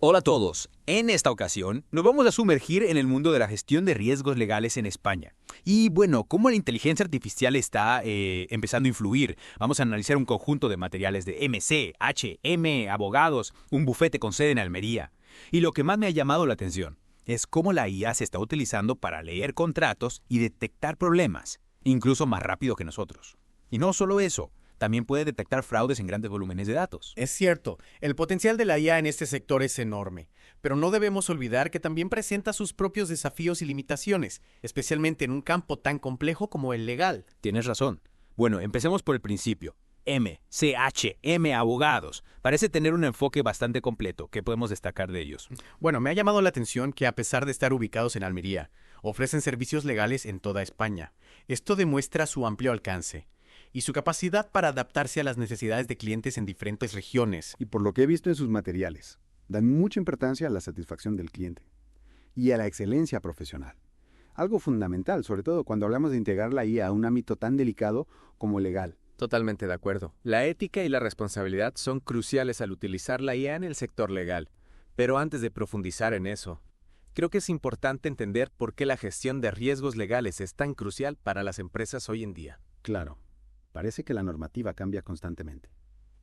Hola a todos. En esta ocasión nos vamos a sumergir en el mundo de la gestión de riesgos legales en España. Y bueno, cómo la inteligencia artificial está empezando a influir. Vamos a analizar un conjunto de materiales de MC, HM, abogados, un bufete con sede en Almería. Y lo que más me ha llamado la atención es cómo la IA se está utilizando para leer contratos y detectar problemas, incluso más rápido que nosotros. Y no solo eso, también puede detectar fraudes en grandes volúmenes de datos. Es cierto, el potencial de la IA en este sector es enorme, pero no debemos olvidar que también presenta sus propios desafíos y limitaciones, especialmente en un campo tan complejo como el legal. Tienes razón. Bueno, empecemos por el principio. M, abogados. Parece tener un enfoque bastante completo. ¿Qué podemos destacar de ellos? Bueno, me ha llamado la atención que a pesar de estar ubicados en Almería, ofrecen servicios legales en toda España. Esto demuestra su amplio alcance y su capacidad para adaptarse a las necesidades de clientes en diferentes regiones. Y por lo que he visto en sus materiales, dan mucha importancia a la satisfacción del cliente y a la excelencia profesional. Algo fundamental, sobre todo cuando hablamos de integrar la IA a un ámbito tan delicado como el legal. Totalmente de acuerdo. La ética y la responsabilidad son cruciales al utilizar la IA en el sector legal. Pero antes de profundizar en eso, creo que es importante entender por qué la gestión de riesgos legales es tan crucial para las empresas hoy en día. Claro, parece que la normativa cambia constantemente.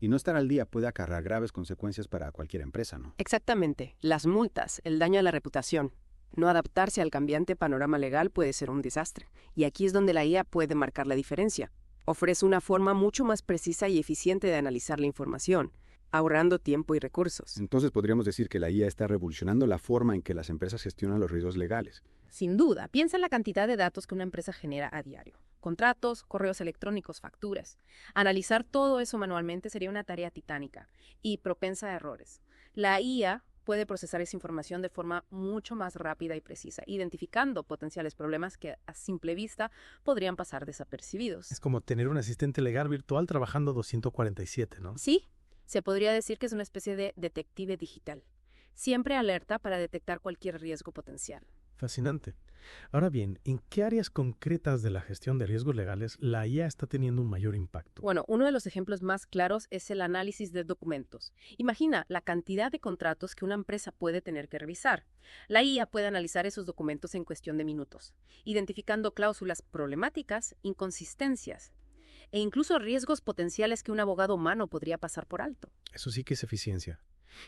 Y no estar al día puede acarrear graves consecuencias para cualquier empresa, ¿no? Exactamente. Las multas, el daño a la reputación. No adaptarse al cambiante panorama legal puede ser un desastre. Y aquí es donde la IA puede marcar la diferencia. Ofrece una forma mucho más precisa y eficiente de analizar la información, ahorrando tiempo y recursos. Entonces podríamos decir que la IA está revolucionando la forma en que las empresas gestionan los riesgos legales. Sin duda, piensa en la cantidad de datos que una empresa genera a diario. Contratos, correos electrónicos, facturas. Analizar todo eso manualmente sería una tarea titánica y propensa a errores. La IA puede procesar esa información de forma mucho más rápida y precisa, identificando potenciales problemas que a simple vista podrían pasar desapercibidos. Es como tener un asistente legal virtual trabajando 247, ¿no? Sí, se podría decir que es una especie de detective digital, siempre alerta para detectar cualquier riesgo potencial. Fascinante. Ahora bien, ¿en qué áreas concretas de la gestión de riesgos legales la IA está teniendo un mayor impacto? Bueno, uno de los ejemplos más claros es el análisis de documentos. Imagina la cantidad de contratos que una empresa puede tener que revisar. La IA puede analizar esos documentos en cuestión de minutos, identificando cláusulas problemáticas, inconsistencias e incluso riesgos potenciales que un abogado humano podría pasar por alto. Eso sí que es eficiencia.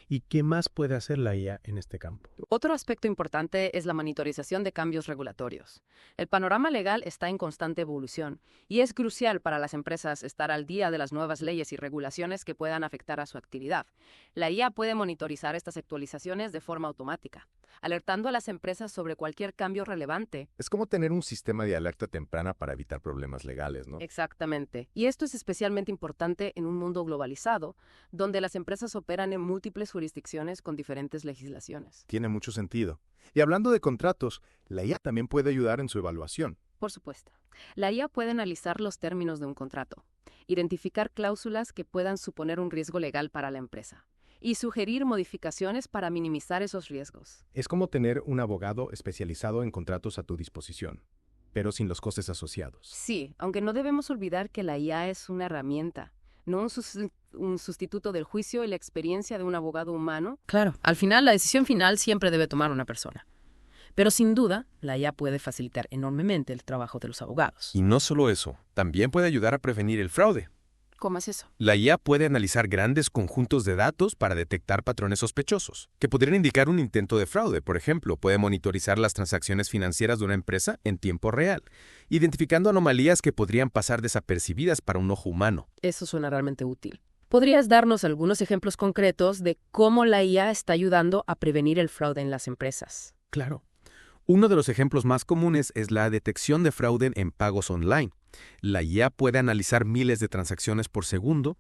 ¿Y qué más puede hacer la IA en este campo? Otro aspecto importante es la monitorización de cambios regulatorios. El panorama legal está en constante evolución y es crucial para las empresas estar al día de las nuevas leyes y regulaciones que puedan afectar a su actividad. La IA puede monitorizar estas actualizaciones de forma automática, alertando a las empresas sobre cualquier cambio relevante. Es como tener un sistema de alerta temprana para evitar problemas legales, ¿no? Exactamente. Y esto es especialmente importante en un mundo globalizado, donde las empresas operan en múltiples jurisdicciones con diferentes legislaciones. Tiene mucho sentido. Y hablando de contratos, la IA también puede ayudar en su evaluación. Por supuesto. La IA puede analizar los términos de un contrato, identificar cláusulas que puedan suponer un riesgo legal para la empresa y sugerir modificaciones para minimizar esos riesgos. Es como tener un abogado especializado en contratos a tu disposición, pero sin los costes asociados. Sí, aunque no debemos olvidar que la IA es una herramienta, no un sustituto del juicio y la experiencia de un abogado humano. Claro, al final la decisión final siempre debe tomar una persona. Pero sin duda, la IA puede facilitar enormemente el trabajo de los abogados. Y no solo eso, también puede ayudar a prevenir el fraude. ¿Cómo es eso? La IA puede analizar grandes conjuntos de datos para detectar patrones sospechosos, que podrían indicar un intento de fraude. Por ejemplo, puede monitorizar las transacciones financieras de una empresa en tiempo real, identificando anomalías que podrían pasar desapercibidas para un ojo humano. Eso suena realmente útil. ¿Podrías darnos algunos ejemplos concretos de cómo la IA está ayudando a prevenir el fraude en las empresas? Claro. Uno de los ejemplos más comunes es la detección de fraude en pagos online. La IA puede analizar miles de transacciones por segundo,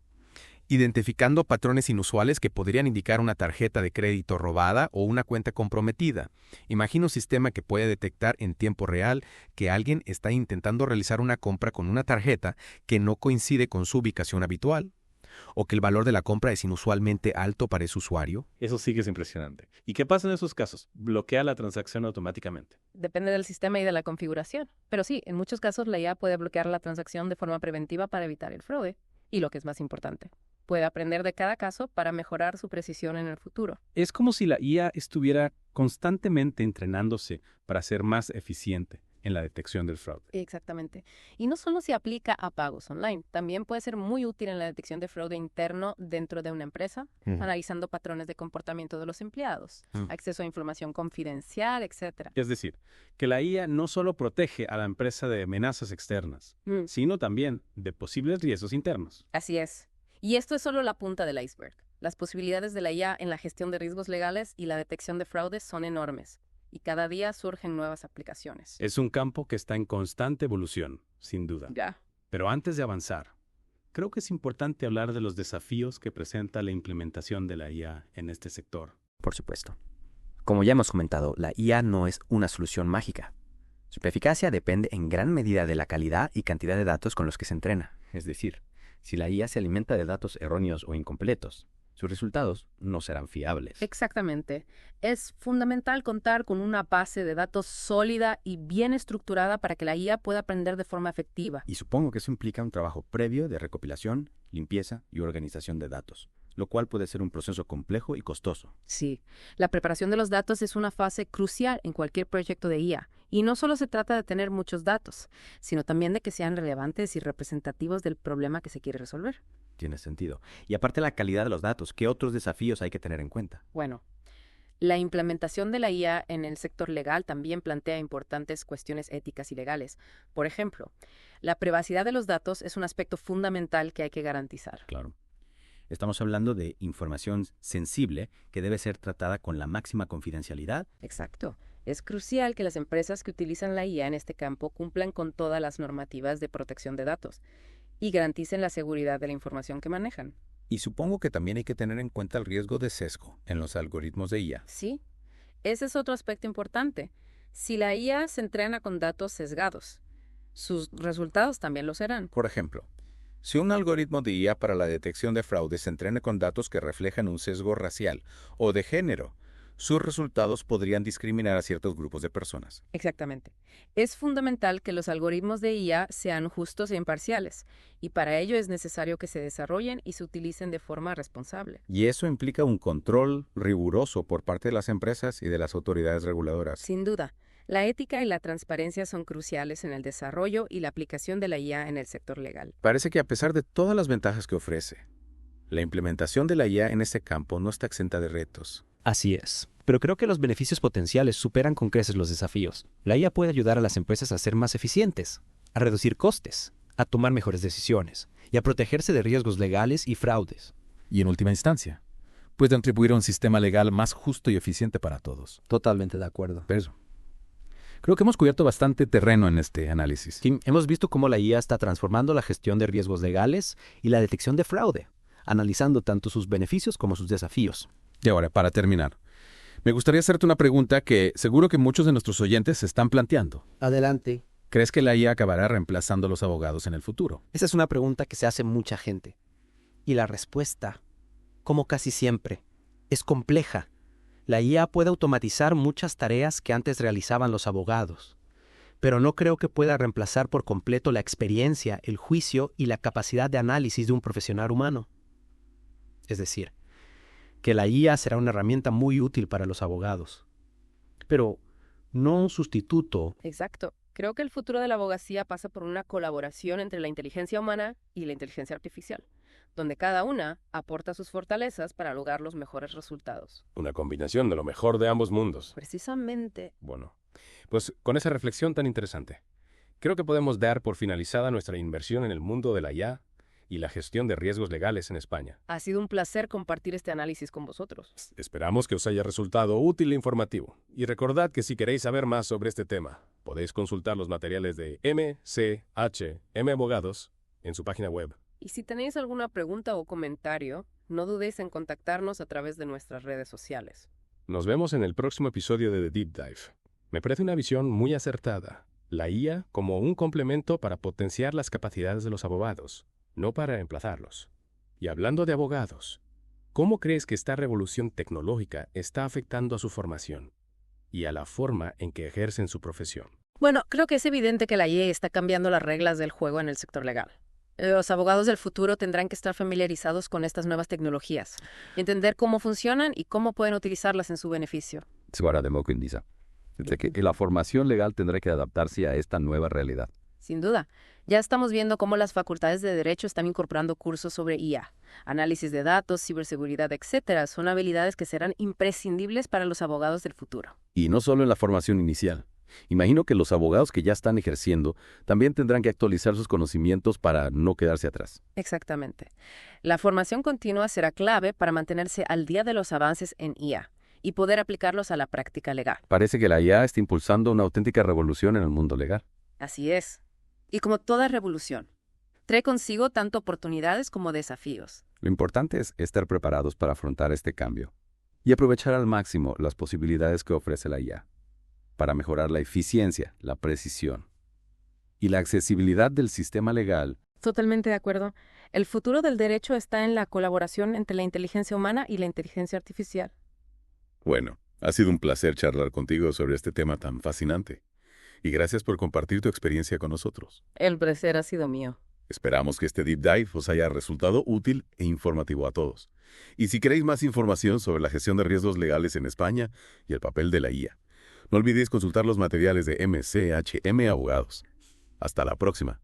identificando patrones inusuales que podrían indicar una tarjeta de crédito robada o una cuenta comprometida. Imagina un sistema que puede detectar en tiempo real que alguien está intentando realizar una compra con una tarjeta que no coincide con su ubicación habitual, o que el valor de la compra es inusualmente alto para ese usuario. Eso sí que es impresionante. ¿Y qué pasa en esos casos? Bloquea la transacción automáticamente. Depende del sistema y de la configuración. Pero sí, en muchos casos la IA puede bloquear la transacción de forma preventiva para evitar el fraude. Y lo que es más importante, Puede aprender de cada caso para mejorar su precisión en el futuro. Es como si la IA estuviera constantemente entrenándose para ser más eficiente en la detección del fraude. Exactamente. Y no solo se aplica a pagos online, también puede ser muy útil en la detección de fraude interno dentro de una empresa, analizando patrones de comportamiento de los empleados, acceso a información confidencial, etc. Es decir, que la IA no solo protege a la empresa de amenazas externas, sino también de posibles riesgos internos. Así es. Y esto es solo la punta del iceberg. Las posibilidades de la IA en la gestión de riesgos legales y la detección de fraudes son enormes, y cada día surgen nuevas aplicaciones. Es un campo que está en constante evolución, sin duda. Ya. Pero antes de avanzar, creo que es importante hablar de los desafíos que presenta la implementación de la IA en este sector. Por supuesto. Como ya hemos comentado, la IA no es una solución mágica. Su eficacia depende en gran medida de la calidad y cantidad de datos con los que se entrena. Es decir, si la IA se alimenta de datos erróneos o incompletos, sus resultados no serán fiables. Exactamente. Es fundamental contar con una base de datos sólida y bien estructurada para que la IA pueda aprender de forma efectiva. Y supongo que eso implica un trabajo previo de recopilación, limpieza y organización de datos, lo cual puede ser un proceso complejo y costoso. Sí, la preparación de los datos es una fase crucial en cualquier proyecto de IA. Y no solo se trata de tener muchos datos, sino también de que sean relevantes y representativos del problema que se quiere resolver. Tiene sentido. Y aparte de la calidad de los datos, ¿qué otros desafíos hay que tener en cuenta? Bueno, la implementación de la IA en el sector legal también plantea importantes cuestiones éticas y legales. Por ejemplo, la privacidad de los datos es un aspecto fundamental que hay que garantizar. Claro. Estamos hablando de información sensible que debe ser tratada con la máxima confidencialidad. Exacto. Es crucial que las empresas que utilizan la IA en este campo cumplan con todas las normativas de protección de datos y garanticen la seguridad de la información que manejan. Y supongo que también hay que tener en cuenta el riesgo de sesgo en los algoritmos de IA. Sí, ese es otro aspecto importante. Si la IA se entrena con datos sesgados, sus resultados también lo serán. Por ejemplo, si un algoritmo de IA para la detección de fraude se entrena con datos que reflejan un sesgo racial o de género, sus resultados podrían discriminar a ciertos grupos de personas. Exactamente. Es fundamental que los algoritmos de IA sean justos e imparciales, y para ello es necesario que se desarrollen y se utilicen de forma responsable. Y eso implica un control riguroso por parte de las empresas y de las autoridades reguladoras. Sin duda, la ética y la transparencia son cruciales en el desarrollo y la aplicación de la IA en el sector legal. Parece que a pesar de todas las ventajas que ofrece, la implementación de la IA en este campo no está exenta de retos. Así es. Pero creo que los beneficios potenciales superan con creces los desafíos. La IA puede ayudar a las empresas a ser más eficientes, a reducir costes, a tomar mejores decisiones y a protegerse de riesgos legales y fraudes. Y en última instancia, puede contribuir a un sistema legal más justo y eficiente para todos. Totalmente de acuerdo. Eso. Creo que hemos cubierto bastante terreno en este análisis. Sí, hemos visto cómo la IA está transformando la gestión de riesgos legales y la detección de fraude, analizando tanto sus beneficios como sus desafíos. Y ahora, para terminar, me gustaría hacerte una pregunta que seguro que muchos de nuestros oyentes se están planteando. Adelante. ¿Crees que la IA acabará reemplazando a los abogados en el futuro? Esa es una pregunta que se hace mucha gente. Y la respuesta, como casi siempre, es compleja. La IA puede automatizar muchas tareas que antes realizaban los abogados, pero no creo que pueda reemplazar por completo la experiencia, el juicio y la capacidad de análisis de un profesional humano. Es decir, que la IA será una herramienta muy útil para los abogados, pero no un sustituto. Exacto. Creo que el futuro de la abogacía pasa por una colaboración entre la inteligencia humana y la inteligencia artificial, donde cada una aporta sus fortalezas para lograr los mejores resultados. Una combinación de lo mejor de ambos mundos. Precisamente. Bueno, pues con esa reflexión tan interesante, creo que podemos dar por finalizada nuestra inversión en el mundo de la IA y la gestión de riesgos legales en España. Ha sido un placer compartir este análisis con vosotros. Esperamos que os haya resultado útil e informativo. Y recordad que si queréis saber más sobre este tema, podéis consultar los materiales de MCHM Abogados en su página web. Y si tenéis alguna pregunta o comentario, no dudéis en contactarnos a través de nuestras redes sociales. Nos vemos en el próximo episodio de The Deep Dive. Me parece una visión muy acertada. La IA como un complemento para potenciar las capacidades de los abogados, no para reemplazarlos. Y hablando de abogados, ¿cómo crees que esta revolución tecnológica está afectando a su formación y a la forma en que ejercen su profesión? Bueno, creo que es evidente que la IA está cambiando las reglas del juego en el sector legal. Los abogados del futuro tendrán que estar familiarizados con estas nuevas tecnologías, entender cómo funcionan y cómo pueden utilizarlas en su beneficio. La formación legal tendrá que adaptarse a esta nueva realidad. Sin duda. Ya estamos viendo cómo las facultades de Derecho están incorporando cursos sobre IA, análisis de datos, ciberseguridad, etcétera. Son habilidades que serán imprescindibles para los abogados del futuro. Y no solo en la formación inicial. Imagino que los abogados que ya están ejerciendo también tendrán que actualizar sus conocimientos para no quedarse atrás. Exactamente. La formación continua será clave para mantenerse al día de los avances en IA y poder aplicarlos a la práctica legal. Parece que la IA está impulsando una auténtica revolución en el mundo legal. Así es. Y como toda revolución, trae consigo tanto oportunidades como desafíos. Lo importante es estar preparados para afrontar este cambio y aprovechar al máximo las posibilidades que ofrece la IA para mejorar la eficiencia, la precisión y la accesibilidad del sistema legal. Totalmente de acuerdo. El futuro del derecho está en la colaboración entre la inteligencia humana y la inteligencia artificial. Bueno, ha sido un placer charlar contigo sobre este tema tan fascinante. Y gracias por compartir tu experiencia con nosotros. El placer ha sido mío. Esperamos que este Deep Dive os haya resultado útil e informativo a todos. Y si queréis más información sobre la gestión de riesgos legales en España y el papel de la IA, no olvidéis consultar los materiales de MCHM Abogados. Hasta la próxima.